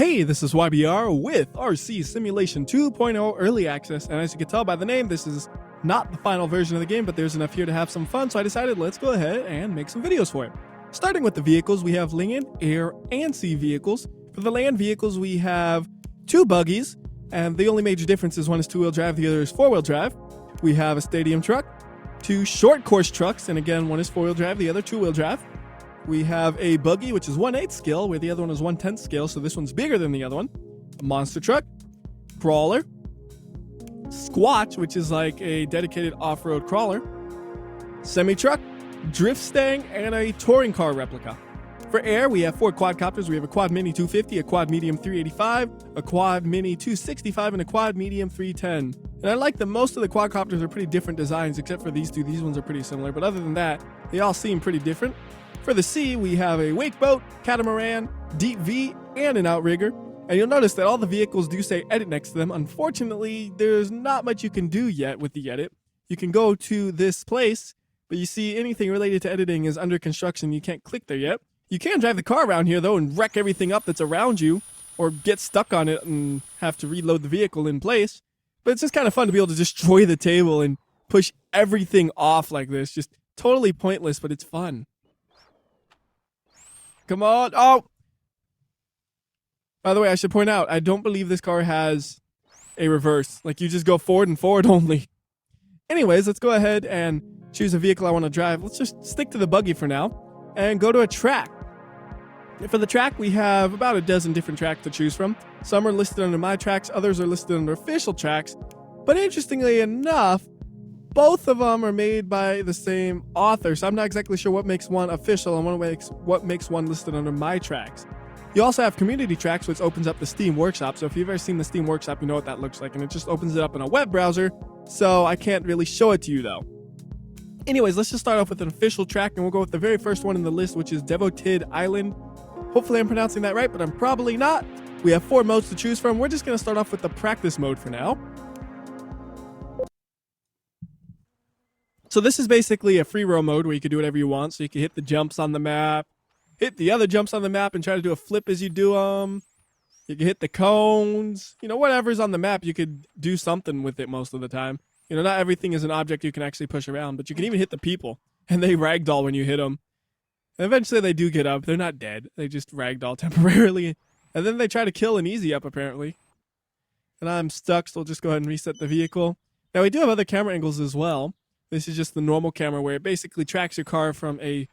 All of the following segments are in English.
Hey, this is WhyBeAre with RC Simulation 2.0 Early Access, and as you can tell by the name, this is not the final version of the game, but there's enough here to have some fun, so I decided let's go ahead and make some videos for it. Starting with the vehicles, we have land, air, and sea vehicles. For the land vehicles, we have two buggies, and the only major difference is one is two-wheel drive, the other is four-wheel drive. We have a stadium truck, two short course trucks, and again, one is four-wheel drive, the other two-wheel drive. We have a buggy, which is 1/8 scale, where the other one is 1/10 scale, so this one's bigger than the other one. A monster truck, crawler, squatch, which is like a dedicated off-road crawler, semi-truck, drift stang, and a touring car replica. For air, we have four quadcopters. We have a quad mini 250, a quad medium 385, a quad mini 265, and a quad medium 310. And I like that most of the quadcopters are pretty different designs, except for these two. These ones are pretty similar, but other than that, they all seem pretty different. For the sea, we have a wake boat, catamaran, deep V, and an outrigger. And you'll notice that all the vehicles do say edit next to them. Unfortunately, there's not much you can do yet with the edit. You can go to this place, but you see anything related to editing is under construction. You can't click there yet. You can drive the car around here, though, and wreck everything up that's around you, or get stuck on it and have to reload the vehicle in place. But it's just kind of fun to be able to destroy the table and push everything off like this. Just totally pointless, but it's fun. Come on. Oh! By the way, I should point out, I don't believe this car has a reverse. Like, you just go forward and forward only. Anyways, let's go ahead and choose a vehicle I want to drive. Let's just stick to the buggy for now and go to a track. For the track, we have about a dozen different tracks to choose from. Some are listed under my tracks, others are listed under official tracks. But interestingly enough, both of them are made by the same author, so I'm not exactly sure what makes one official and what makes one listed under my tracks. You also have community tracks, which opens up the Steam Workshop. So if you've ever seen the Steam Workshop, you know what that looks like, and it just opens it up in a web browser, so I can't really show it to you though. Anyways, let's just start off with an official track, and we'll go with the very first one in the list, which is Devoted Island. Hopefully I'm pronouncing that right, but I'm probably not. We have 4 modes to choose from. We're just going to start off with the practice mode for now. So this is basically a free roam mode where you can do whatever you want. So you can hit the jumps on the map, hit the other jumps on the map and try to do a flip as you do them. You can hit the cones, whatever's on the map, you could do something with it most of the time. Not everything is an object you can actually push around, but you can even hit the people and they ragdoll when you hit them. And eventually they do get up. They're not dead. They just ragdoll temporarily. And then they try to kill an easy up apparently. And I'm stuck, so I'll just go ahead and reset the vehicle. Now we do have other camera angles as well. This is just the normal camera where it basically tracks your car from a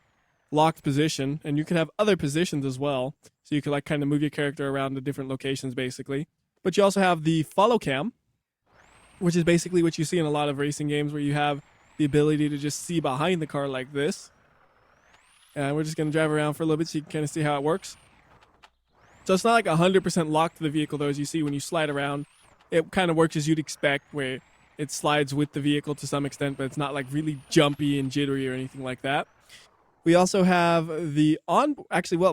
locked position, and you can have other positions as well. So you can kind of move your character around to different locations basically. But you also have the follow cam, which is basically what you see in a lot of racing games where you have the ability to just see behind the car like this. And we're just going to drive around for a little bit so you can kind of see how it works. So it's not like 100% locked to the vehicle though, as you see when you slide around. It kind of works as you'd expect, where it slides with the vehicle to some extent, but it's not like really jumpy and jittery or anything like that. We also have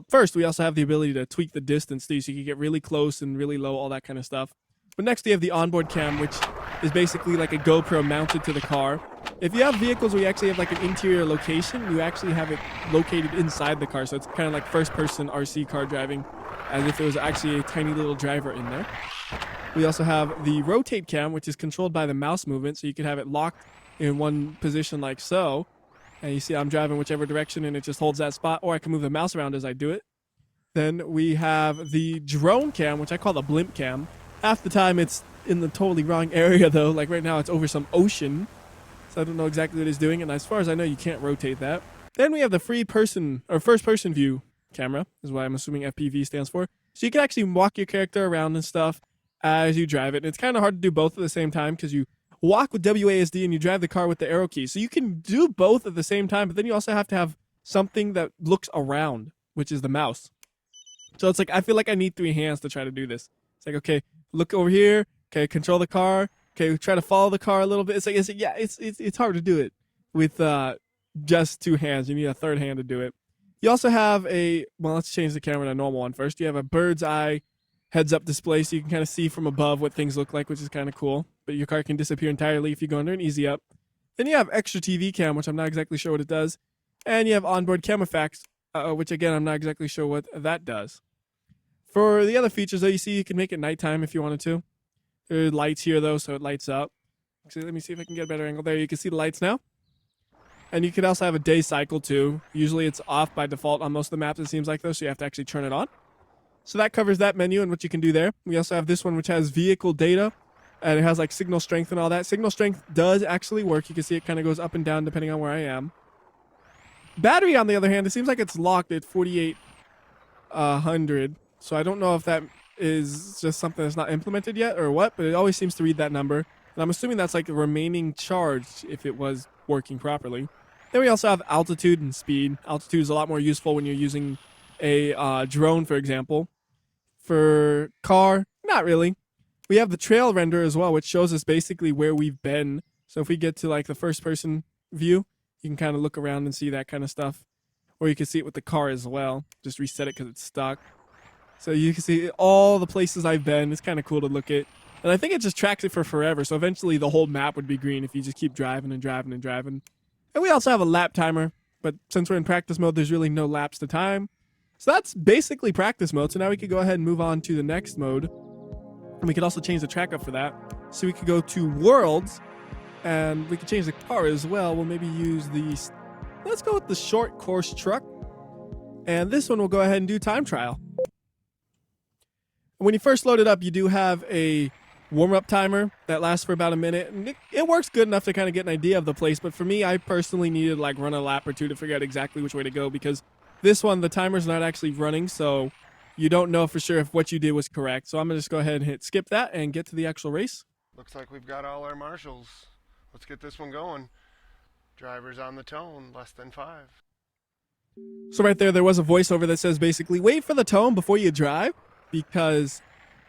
first we also have the ability to tweak the distance too, so you can get really close and really low, all that kind of stuff. But next we have the onboard cam, which is basically like a GoPro mounted to the car. If you have vehicles where you actually have like an interior location, you actually have it located inside the car, so it's kind of like first-person RC car driving, as if there was actually a tiny little driver in there. We also have the rotate cam, which is controlled by the mouse movement, so you can have it locked in one position like so. And you see I'm driving whichever direction and it just holds that spot, or I can move the mouse around as I do it. Then we have the drone cam, which I call the blimp cam. Half the time it's in the totally wrong area though, like right now it's over some ocean. So I don't know exactly what it's doing, and as far as I know you can't rotate that. Then we have the first person view camera, is what I'm assuming FPV stands for. So you can actually walk your character around and stuff as you drive it. And it's kind of hard to do both at the same time because you walk with WASD and you drive the car with the arrow key. So you can do both at the same time, but then you also have to have something that looks around, which is the mouse. So it's like, I feel like I need 3 hands to try to do this. It's like, okay, look over here. Okay, control the car. Okay, try to follow the car a little bit. It's hard to do it with just 2 hands. You need a third hand to do it. You also have let's change the camera to a normal one first. You have a bird's eye heads-up display, so you can kind of see from above what things look like, which is kind of cool. But your car can disappear entirely if you go under an easy up. Then you have extra TV cam, which I'm not exactly sure what it does. And you have onboard cam effects, which again, I'm not exactly sure what that does. For the other features, though, you see you can make it nighttime if you wanted to. There's lights here, though, so it lights up. So let me see if I can get a better angle. There, you can see the lights now. And you can also have a day cycle, too. Usually it's off by default on most of the maps, it seems like, though, so you have to actually turn it on. So that covers that menu and what you can do there. We also have this one, which has vehicle data. And it has, like, signal strength and all that. Signal strength does actually work. You can see it kind of goes up and down depending on where I am. Battery, on the other hand, it seems like it's locked at 4,800. So I don't know if that is just something that's not implemented yet or what, but it always seems to read that number. And I'm assuming that's like a remaining charge if it was working properly. Then we also have altitude and speed. Altitude is a lot more useful when you're using a drone, for example. For car, not really. We have the trail render as well, which shows us basically where we've been. So if we get to like the first person view, you can kind of look around and see that kind of stuff. Or you can see it with the car as well. Just reset it because it's stuck. So you can see all the places I've been. It's kind of cool to look at. And I think it just tracks it for forever. So eventually the whole map would be green if you just keep driving and driving and driving. And we also have a lap timer. But since we're in practice mode, there's really no laps to time. So that's basically practice mode. So now we could go ahead and move on to the next mode. And we could also change the track up for that. So we could go to worlds. And we could change the car as well. We'll maybe use the... Let's go with the short course truck. And this one we'll go ahead and do time trial. When you first load it up, you do have a warm-up timer that lasts for about a minute. And it works good enough to kind of get an idea of the place. But for me, I personally needed like run a lap or two to figure out exactly which way to go. Because this one, the timer's not actually running. So you don't know for sure if what you did was correct. So I'm going to just go ahead and hit skip that and get to the actual race. Looks like we've got all our marshals. Let's get this one going. Drivers on the tone, less than 5. So right there was a voiceover that says basically, wait for the tone before you drive. Because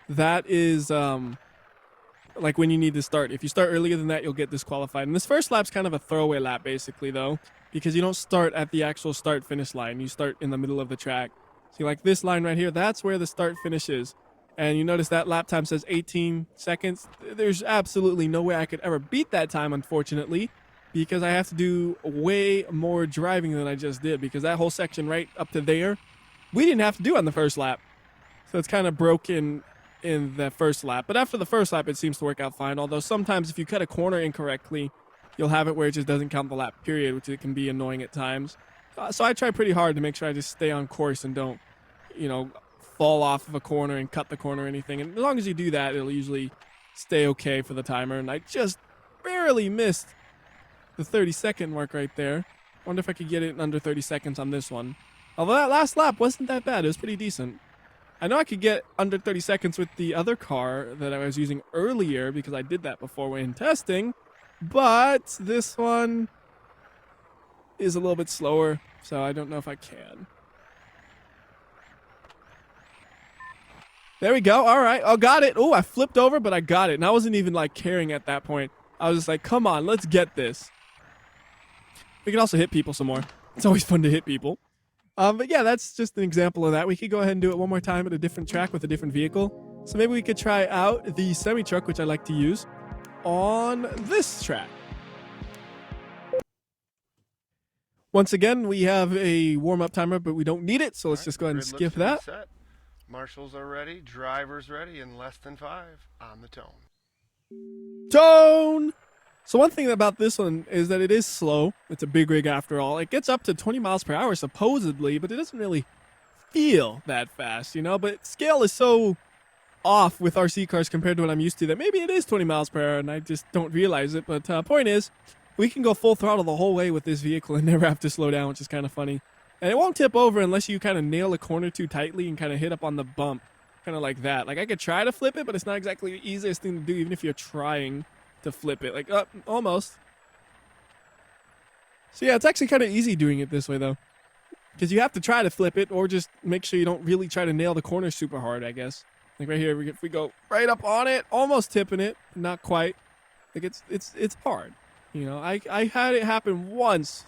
that is like when you need to start. If you start earlier than that, you'll get disqualified. And this first lap's kind of a throwaway lap, basically, though. Because you don't start at the actual start-finish line. You start in the middle of the track. See, like this line right here, that's where the start-finish is. And you notice that lap time says 18 seconds. There's absolutely no way I could ever beat that time, unfortunately, because I have to do way more driving than I just did, because that whole section right up to there, we didn't have to do on the first lap. So it's kind of broken in the first lap. But after the first lap, it seems to work out fine, although sometimes if you cut a corner incorrectly, you'll have it where it just doesn't count the lap period, which it can be annoying at times. So I try pretty hard to make sure I just stay on course and don't, fall off of a corner and cut the corner or anything. And as long as you do that, it'll usually stay okay for the timer. And I just barely missed the 30-second mark right there. Wonder if I could get it in under 30 seconds on this one. Although that last lap wasn't that bad. It was pretty decent. I know I could get under 30 seconds with the other car that I was using earlier because I did that before when testing. But this one is a little bit slower, so I don't know if I can. There we go. All right. Oh, got it. Oh, I flipped over, but I got it. And I wasn't even like caring at that point. I was just like, come on, let's get this. We can also hit people some more. It's always fun to hit people. But yeah, that's just an example of that. We could go ahead and do it one more time at a different track with a different vehicle. So maybe we could try out the semi-truck, which I like to use, on this track. Once again, we have a warm-up timer, but we don't need it, so let's just go ahead and skip that. Set. Marshals are ready, drivers ready, in less than 5 on the tone. Tone! So one thing about this one is that it is slow. It's a big rig after all. It gets up to 20 miles per hour supposedly, but it doesn't really feel that fast, But scale is so off with RC cars compared to what I'm used to that maybe it is 20 miles per hour and I just don't realize it. But point is, we can go full throttle the whole way with this vehicle and never have to slow down, which is kind of funny. And it won't tip over unless you kind of nail a corner too tightly and kind of hit up on the bump, kind of like that. Like I could try to flip it, but it's not exactly the easiest thing to do, even if you're trying to flip it. Like, almost. So yeah, it's actually kind of easy doing it this way, though. Because you have to try to flip it, or just make sure you don't really try to nail the corner super hard, I guess. Like right here, if we go right up on it, almost tipping it, not quite. Like it's hard. I had it happen once,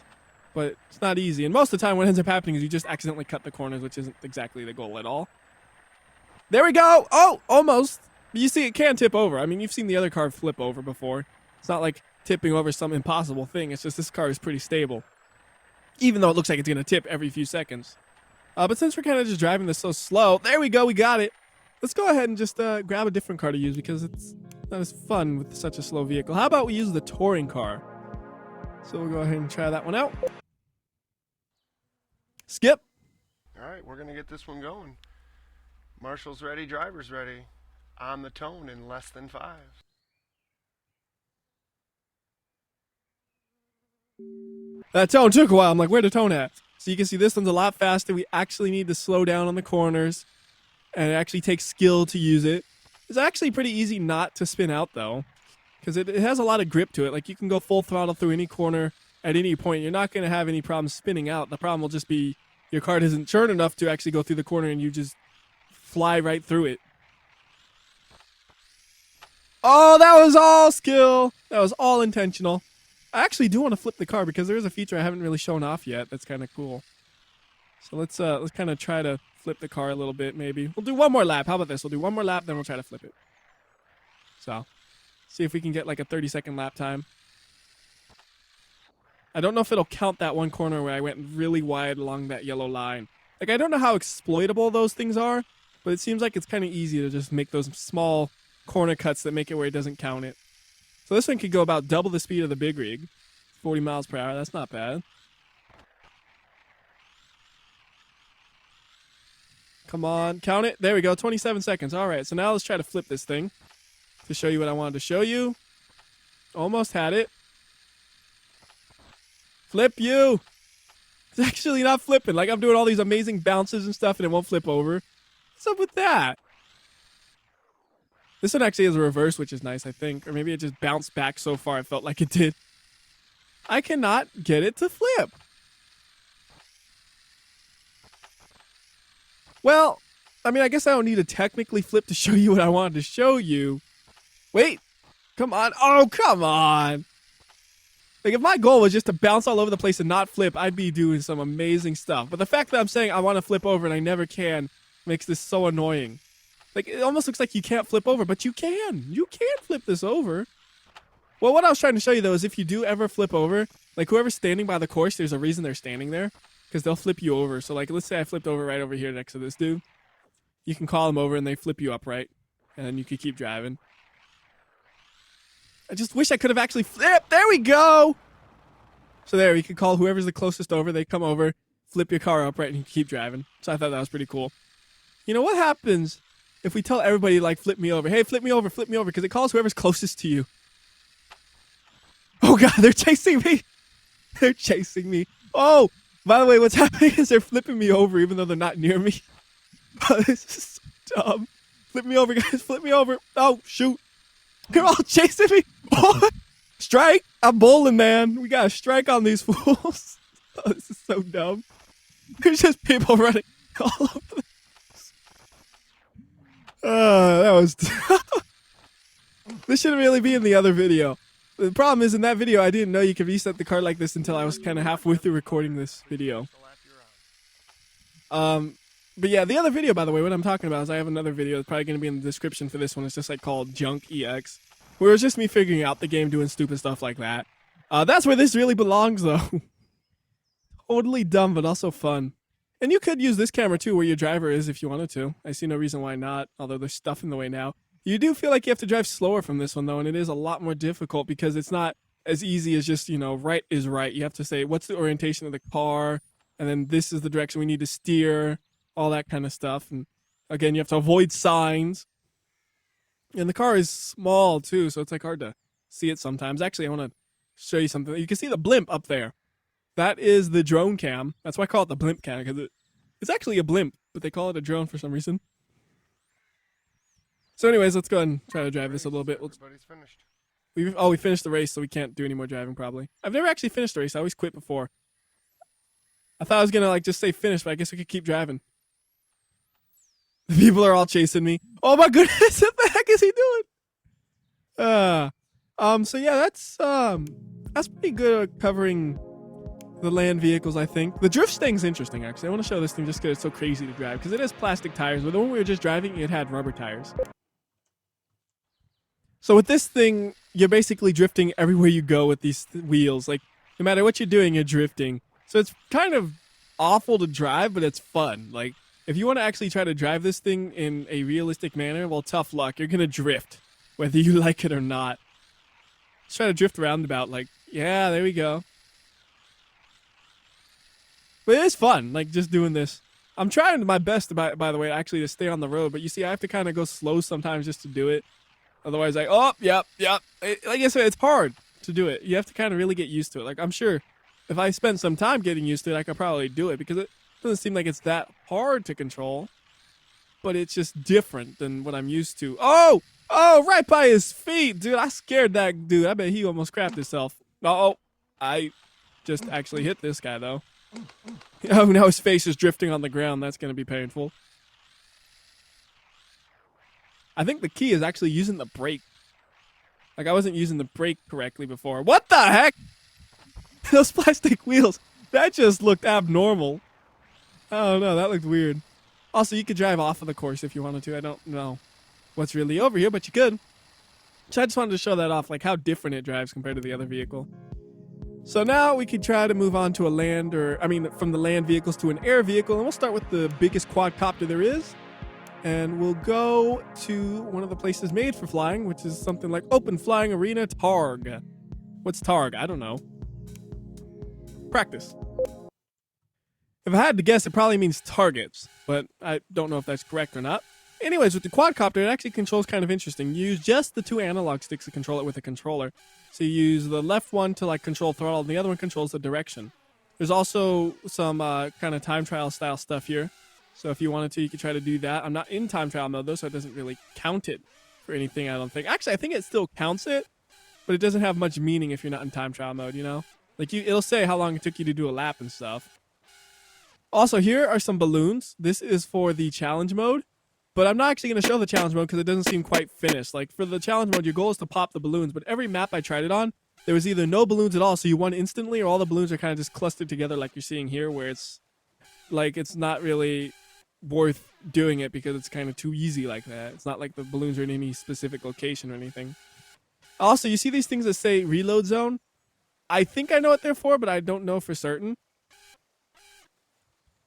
but it's not easy. And most of the time what ends up happening is you just accidentally cut the corners, which isn't exactly the goal at all. There we go. Oh, almost. But you see, it can tip over. I mean, you've seen the other car flip over before. It's not like tipping over some impossible thing. It's just this car is pretty stable, even though it looks like it's going to tip every few seconds. But since we're kind of just driving this so slow, there we go, we got it. Let's go ahead and just grab a different car to use because it's not as fun with such a slow vehicle. How about we use the touring car? So we'll go ahead and try that one out. Skip. All right, we're going to get this one going. Marshal's ready, driver's ready. On the tone in less than 5. That tone took a while. I'm like, where'd the tone at? So you can see this one's a lot faster. We actually need to slow down on the corners. And it actually takes skill to use it. It's actually pretty easy not to spin out, though. Because it has a lot of grip to it. Like, you can go full throttle through any corner at any point. You're not going to have any problems spinning out. The problem will just be your car isn't turn enough to actually go through the corner and you just fly right through it. Oh, that was all skill. That was all intentional. I actually do want to flip the car because there is a feature I haven't really shown off yet that's kind of cool. So let's kind of try to flip the car a little bit, maybe. We'll do one more lap. How about this? We'll do one more lap, then we'll try to flip it. So, see if we can get like a 30-second lap time. I don't know if it'll count that one corner where I went really wide along that yellow line. Like, I don't know how exploitable those things are, but it seems like it's kind of easy to just make those small corner cuts that make it where it doesn't count it. So this one could go about double the speed of the big rig. 40 miles per hour. That's not bad. Come on. Count it. There we go. 27 seconds. All right. So now let's try to flip this thing to show you what I wanted to show you. Almost had it. Flip you. It's actually not flipping. Like, I'm doing all these amazing bounces and stuff and it won't flip over. What's up with that? This one actually has a reverse, which is nice, I think. Or maybe it just bounced back so far it felt like it did. I cannot get it to flip. Well, I mean, I guess I don't need to technically flip to show you what I wanted to show you. Wait. Come on. Oh, come on. Like, if my goal was just to bounce all over the place and not flip, I'd be doing some amazing stuff. But the fact that I'm saying I want to flip over and I never can makes this so annoying. Like, it almost looks like you can't flip over, but you can. You can flip this over. Well, what I was trying to show you, though, is if you do ever flip over, like, whoever's standing by the course, there's a reason they're standing there. Because they'll flip you over. So, like, let's say I flipped over right over here next to this dude. You can call them over and they flip you upright. And then you can keep driving. I just wish I could have actually flipped. There we go. So there, you can call whoever's the closest over. They come over, flip your car upright, and you can keep driving. So I thought that was pretty cool. You know, what happens if we tell everybody, like, flip me over? Hey, flip me over, because it calls whoever's closest to you. Oh, God, they're chasing me. They're chasing me. Oh, by the way, what's happening is they're flipping me over even though they're not near me. Oh, this is so dumb. Flip me over, guys. Flip me over. Oh, shoot. They're all chasing me. Oh, strike. I'm bowling, man. We got a strike on these fools. Oh, this is so dumb. There's just people running all over the that was... This shouldn't really be in the other video. The problem is, in that video, I didn't know you could reset the car like this until I was kind of halfway through recording this video. But yeah, the other video, by the way, what I'm talking about is I have another video that's probably going to be in the description for this one. It's just like called Junk EX, where it's just me figuring out the game, doing stupid stuff like that. That's where this really belongs, though. Totally dumb, but also fun. And you could use this camera, too, where your driver is if you wanted to. I see no reason why not, although there's stuff in the way now. You do feel like you have to drive slower from this one, though, and it is a lot more difficult because it's not as easy as just, you know, right is right. You have to say, what's the orientation of the car? And then this is the direction we need to steer, all that kind of stuff. And again, you have to avoid signs. And the car is small, too, so it's like hard to see it sometimes. Actually, I want to show you something. You can see the blimp up there. That is the drone cam. That's why I call it the blimp cam, because it's actually a blimp, but they call it a drone for some reason. So anyways, let's go ahead and try to drive this a little bit. Everybody's finished. We finished the race, so we can't do any more driving probably. I've never actually finished the race. I always quit before. I thought I was going to like just say finish, but I guess we could keep driving. The people are all chasing me. Oh my goodness, what the heck is he doing? So yeah, that's pretty good at covering the land vehicles, I think. The drift thing's interesting, actually. I want to show this thing just because it's so crazy to drive, because it has plastic tires, but the one we were just driving, it had rubber tires. So with this thing, you're basically drifting everywhere you go with these wheels. Like, no matter what you're doing, you're drifting. So it's kind of awful to drive, but it's fun. Like, if you want to actually try to drive this thing in a realistic manner, well, tough luck. You're going to drift, whether you like it or not. Let's try to drift roundabout. Like, yeah, there we go. But it is fun, like, just doing this. I'm trying my best, by the way, actually, to stay on the road. But you see, I have to kind of go slow sometimes just to do it. Otherwise, like, oh, yep. Like I said, it's hard to do it. You have to kind of really get used to it. Like, I'm sure if I spend some time getting used to it, I could probably do it because it doesn't seem like it's that hard to control. But it's just different than what I'm used to. Oh, right by his feet, dude. I scared that dude. I bet he almost crapped himself. Oh, I just actually hit this guy, though. Oh, now his face is drifting on the ground. That's going to be painful. I think the key is actually using the brake. Like, I wasn't using the brake correctly before. What the heck? Those plastic wheels. That just looked abnormal. I don't know. That looked weird. Also, you could drive off of the course if you wanted to. I don't know what's really over here, but you could. So I just wanted to show that off, like how different it drives compared to the other vehicle. So now we could try to move on to from the land vehicles to an air vehicle. And we'll start with the biggest quadcopter there is. And we'll go to one of the places made for flying, which is something like Open Flying Arena Targ. What's Targ? I don't know. Practice. If I had to guess, it probably means targets, but I don't know if that's correct or not. Anyways, with the quadcopter, it actually controls kind of interesting. You use just the 2 analog sticks to control it with a controller. So you use the left one to like control throttle, and the other one controls the direction. There's also some kind of time trial style stuff here. So if you wanted to, you could try to do that. I'm not in time trial mode though, so it doesn't really count it for anything, I don't think. Actually, I think it still counts it, but it doesn't have much meaning if you're not in time trial mode, you know? Like, it'll say how long it took you to do a lap and stuff. Also, here are some balloons. This is for the challenge mode, but I'm not actually going to show the challenge mode because it doesn't seem quite finished. Like, for the challenge mode, your goal is to pop the balloons, but every map I tried it on, there was either no balloons at all, so you won instantly, or all the balloons are kind of just clustered together like you're seeing here, where it's like it's not really worth doing it because it's kind of too easy like that. It's not like the balloons are in any specific location or anything. Also, you see these things that say reload zone? I think I know what they're for, but I don't know for certain.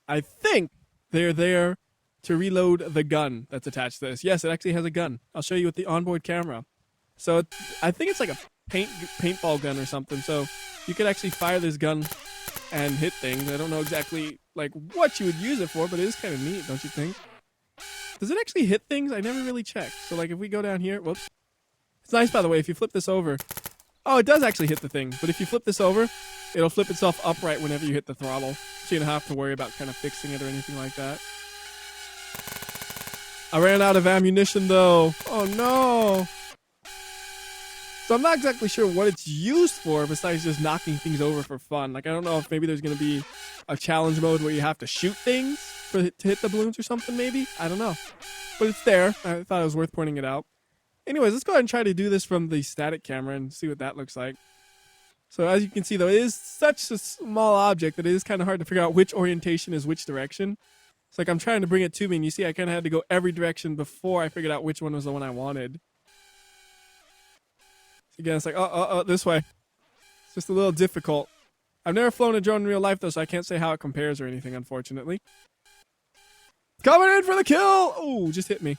I think they're there to reload the gun that's attached to this. Yes, it actually has a gun. I'll show you with the onboard camera. So I think it's like a paintball gun or something. So you could actually fire this gun and hit things. I don't know exactly like what you would use it for, but it is kind of neat, don't you think? Does it actually hit things? I never really checked. So like if we go down here, whoops. It's nice, by the way, if you flip this over. Oh, it does actually hit the thing. But if you flip this over, it'll flip itself upright whenever you hit the throttle. So you don't have to worry about kind of fixing it or anything like that. I ran out of ammunition though. Oh no. So I'm not exactly sure what it's used for besides just knocking things over for fun. Like, I don't know if maybe there's going to be a challenge mode where you have to shoot things to hit the balloons or something maybe. I don't know. But it's there. I thought it was worth pointing it out. Anyways, let's go ahead and try to do this from the static camera and see what that looks like. So as you can see, though, it is such a small object that it is kind of hard to figure out which orientation is which direction. It's like I'm trying to bring it to me, and you see I kind of had to go every direction before I figured out which one was the one I wanted. So again, it's like, this way. It's just a little difficult. I've never flown a drone in real life, though, so I can't say how it compares or anything, unfortunately. Coming in for the kill! Oh, just hit me.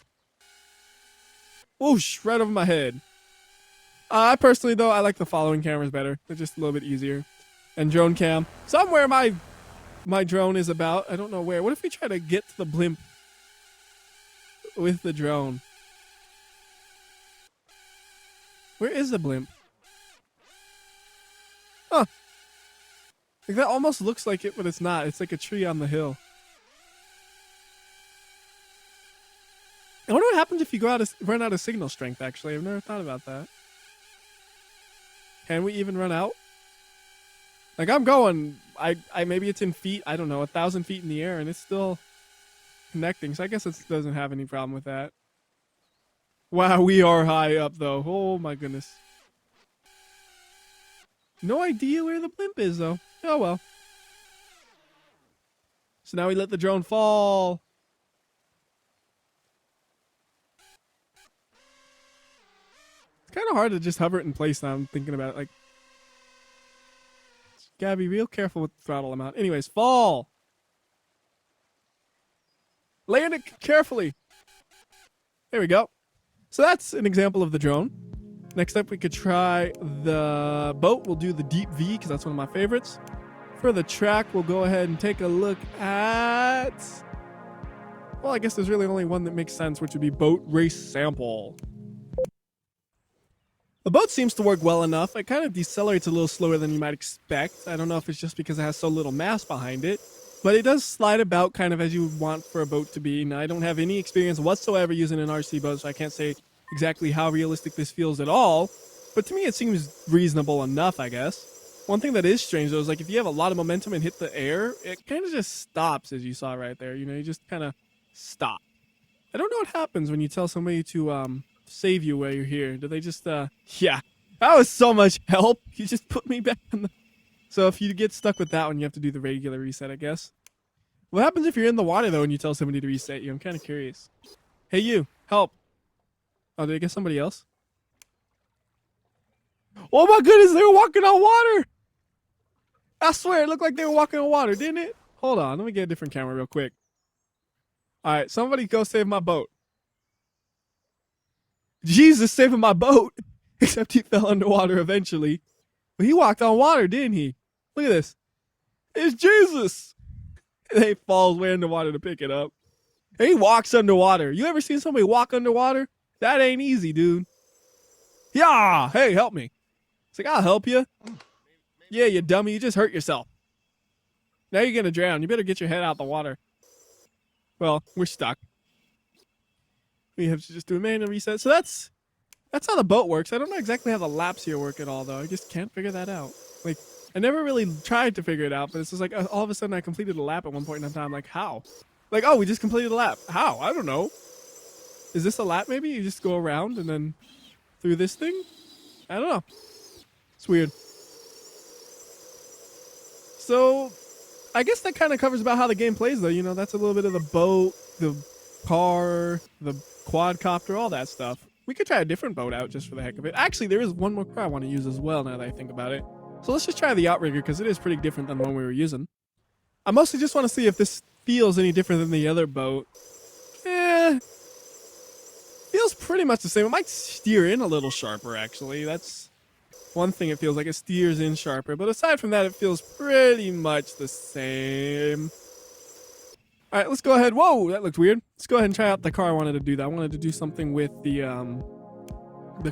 Whoosh, right over my head. I personally, though, I like the following cameras better. They're just a little bit easier. And drone cam. Somewhere my drone is about. I don't know where. What if we try to get to the blimp with the drone? Where is the blimp? Huh. Like, that almost looks like it, but it's not. It's like a tree on the hill. I wonder what happens if you run out of signal strength, actually. I've never thought about that. Can we even run out? Like, I'm going, I maybe it's in feet, I don't know, 1,000 feet in the air, and it's still connecting. So I guess it doesn't have any problem with that. Wow, we are high up, though. Oh, my goodness. No idea where the blimp is, though. Oh, well. So now we let the drone fall. It's kind of hard to just hover it in place now. I'm thinking about it. Like, gotta be real careful with the throttle amount. Anyways, fall. Land it carefully. There we go. So that's an example of the drone. Next up, we could try the boat. We'll do the deep V because that's one of my favorites. For the track, we'll go ahead and take a look at... Well, I guess there's really only one that makes sense, which would be boat race sample. The boat seems to work well enough. It kind of decelerates a little slower than you might expect. I don't know if it's just because it has so little mass behind it, but it does slide about kind of as you would want for a boat to be. Now, I don't have any experience whatsoever using an RC boat, so I can't say exactly how realistic this feels at all, but to me it seems reasonable enough, I guess. One thing that is strange though is like if you have a lot of momentum and hit the air, it kind of just stops, as you saw right there. You know, you just kind of stop. I don't know what happens when you tell somebody to save you while you're here. Do they just yeah, that was so much help. You just put me back in the... So if you get stuck with that one, you have to do the regular reset, I guess. What happens if you're in the water though and you tell somebody to reset you? I'm kind of curious. Hey you, help. Oh, did I get somebody else? Oh my goodness, they were walking on water! I swear, it looked like they were walking on water, didn't it? Hold on, let me get a different camera real quick. Alright, somebody go save my boat. Jesus saving my boat! Except he fell underwater eventually. But he walked on water, didn't he? Look at this. It's Jesus! And he falls way underwater to pick it up. And he walks underwater. You ever seen somebody walk underwater? That ain't easy, dude. Yeah! Hey, help me. It's like, I'll help you. Yeah, you dummy. You just hurt yourself. Now you're going to drown. You better get your head out the water. Well, we're stuck. We have to just do a manual reset. So that's how the boat works. I don't know exactly how the laps here work at all, though. I just can't figure that out. Like, I never really tried to figure it out, but it's just like all of a sudden I completed a lap at one point in time. Like, how? Like, oh, we just completed a lap. How? I don't know. Is this a lap maybe? You just go around and then through this thing? I don't know. It's weird. So, I guess that kind of covers about how the game plays, though. You know, that's a little bit of the boat, the car, the quadcopter, all that stuff. We could try a different boat out just for the heck of it. Actually, there is one more car I want to use as well now that I think about it. So let's just try the Outrigger because it is pretty different than the one we were using. I mostly just want to see if this feels any different than the other boat. Feels pretty much the same. It might steer in a little sharper, actually. That's one thing it feels like. It steers in sharper. But aside from that, it feels pretty much the same. All right, let's go ahead. Whoa, that looked weird. Let's go ahead and try out the car I wanted to do that. I wanted to do something with the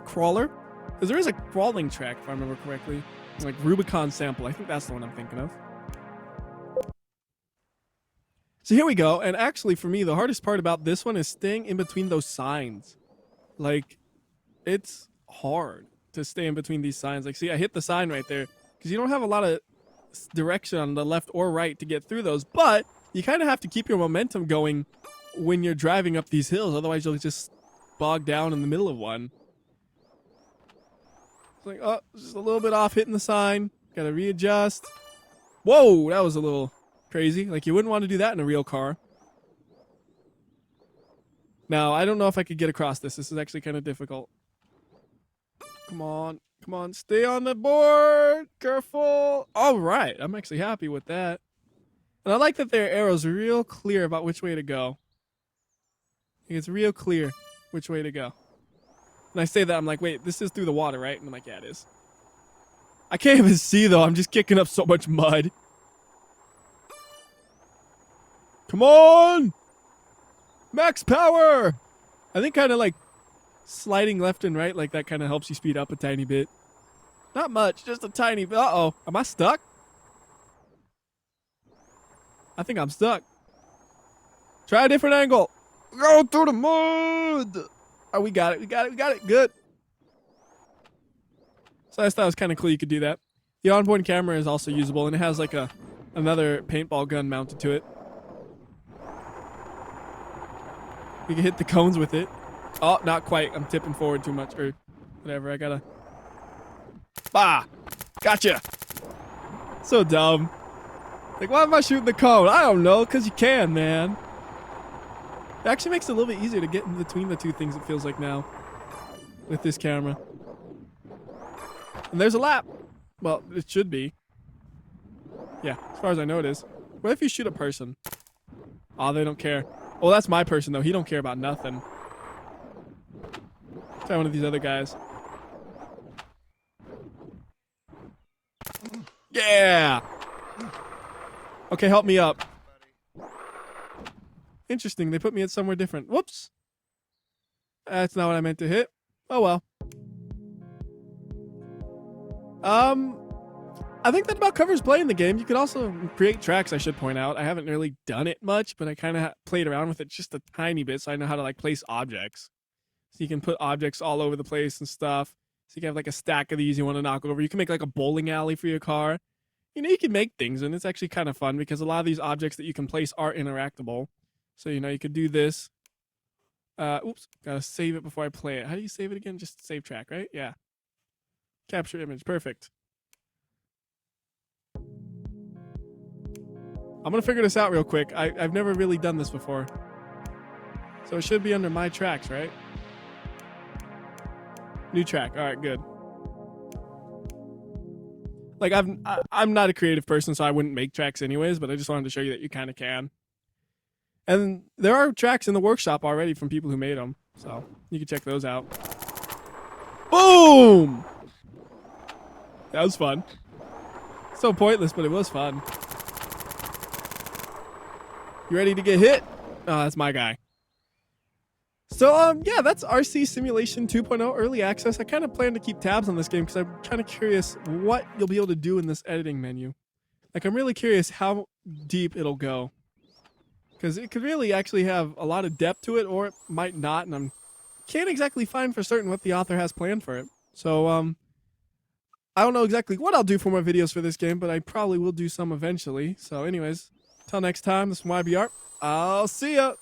crawler. Because there is a crawling track, if I remember correctly. It's like Rubicon sample. I think that's the one I'm thinking of. So here we go, and actually for me, the hardest part about this one is staying in between those signs. Like, it's hard to stay in between these signs. Like, see, I hit the sign right there, because you don't have a lot of direction on the left or right to get through those, but you kind of have to keep your momentum going when you're driving up these hills, otherwise you'll just bog down in the middle of one. It's like, oh, just a little bit off hitting the sign, gotta readjust. Whoa, that was a little... crazy. Like, you wouldn't want to do that in a real car. Now, I don't know if I could get across this. This is actually kind of difficult. Come on. Come on. Stay on the board. Careful. All right. I'm actually happy with that. And I like that their arrows are real clear about which way to go. Like, it's real clear which way to go. And I say that, I'm like, wait, this is through the water, right? And I'm like, yeah, it is. I can't even see, though. I'm just kicking up so much mud. Come on! Max power! I think kind of like sliding left and right like that kind of helps you speed up a tiny bit. Not much, just a tiny bit. Uh-oh. Am I stuck? I think I'm stuck. Try a different angle. Go through the mud! Oh, we got it. We got it. We got it. Good. So I just thought it was kind of cool you could do that. The onboard camera is also usable, and it has like another paintball gun mounted to it. You can hit the cones with it. Oh, not quite. I'm tipping forward too much, or whatever. I gotta... Bah! Gotcha! So dumb. Like, why am I shooting the cone? I don't know, because you can, man. It actually makes it a little bit easier to get in between the two things, it feels like now. With this camera. And there's a lap. Well, it should be. Yeah, as far as I know it is. What if you shoot a person? Oh, they don't care. Oh, that's my person, though. He don't care about nothing. Try one of these other guys. Yeah! Okay, help me up. Interesting. They put me at somewhere different. Whoops. That's not what I meant to hit. Oh, well. I think that about covers playing the game. You could also create tracks, I should point out. I haven't really done it much, but I kind of played around with it just a tiny bit, so I know how to like place objects. So you can put objects all over the place and stuff. So you can have like a stack of these you want to knock over. You can make like a bowling alley for your car. You know, you can make things, and it's actually kind of fun because a lot of these objects that you can place are interactable. So, you know, you could do this. Oops, gotta save it before I play it. How do you save it again? Just save track, right? Yeah. Capture image, perfect. I'm gonna figure this out real quick. I've never really done this before. So it should be under my tracks, right? New track, all right, good. Like I'm not a creative person, so I wouldn't make tracks anyways, but I just wanted to show you that you kind of can. And there are tracks in the workshop already from people who made them, so you can check those out. Boom! That was fun. So pointless, but it was fun. You ready to get hit? Oh, that's my guy. So, yeah, that's RC Simulation 2.0 Early Access. I kind of plan to keep tabs on this game because I'm kind of curious what you'll be able to do in this editing menu. Like, I'm really curious how deep it'll go. Because it could really actually have a lot of depth to it, or it might not, and I can't exactly find for certain what the author has planned for it. So, I don't know exactly what I'll do for more videos for this game, but I probably will do some eventually. So anyways, till next time, this is WhyBeAre. I'll see ya!